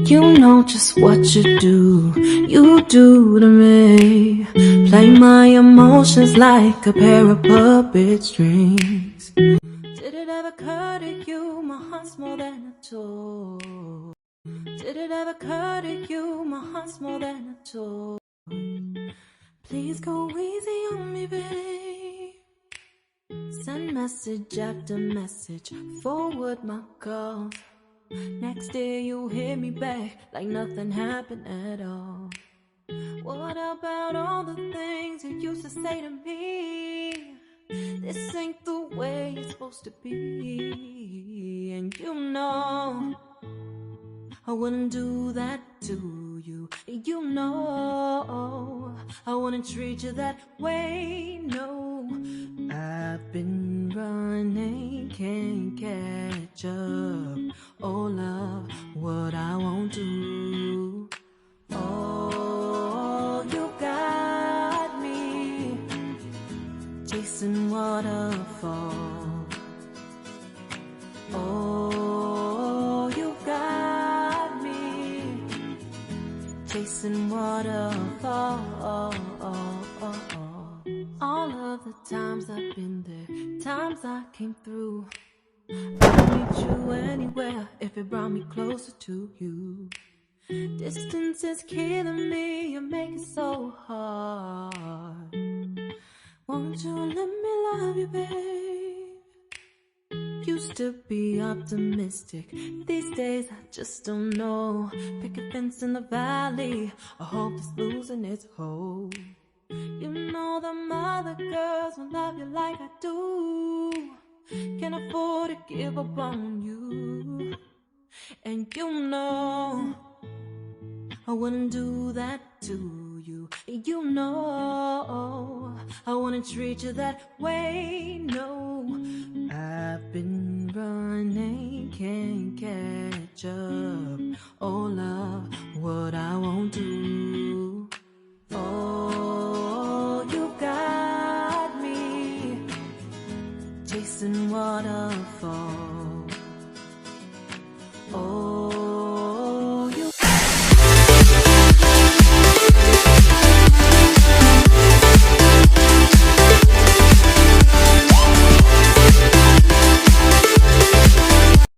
You know just what you do to me. Play my emotions like a pair of puppet strings. Did it ever occur to you my heart's more than a toy? Did it ever occur to you my heart's more than a toy? Please go easy on me, babe. Send message after message, forward my calls. Next day you hit me back like nothing happened at all. What about all the things you used to say to me? This ain't the way it's supposed to be. And you know I wouldn't do that to you. You know I wouldn't treat you that way, no. I've been running, can't catch up. Oh love, what I won't do. Oh, you got me chasing waterfalls. Oh, you got me chasing waterfalls. All of the times I've been there, times I came through. I'd meet you anywhere if it brought me closer to you. Distance is killing me, you make it so hard. Won't you let me love you, babe? Used to be optimistic, these days I just don't know. Pick a fence in the valley, I hope it's losing its hold. You know them other girls won't love you like I do. Can't afford to give up on you. And you know I wouldn't do that to you. You know I wouldn't treat you that way, no. I've been running, can't catch up. Oh love, what I won't do. Oh, you got me chasing waterfalls.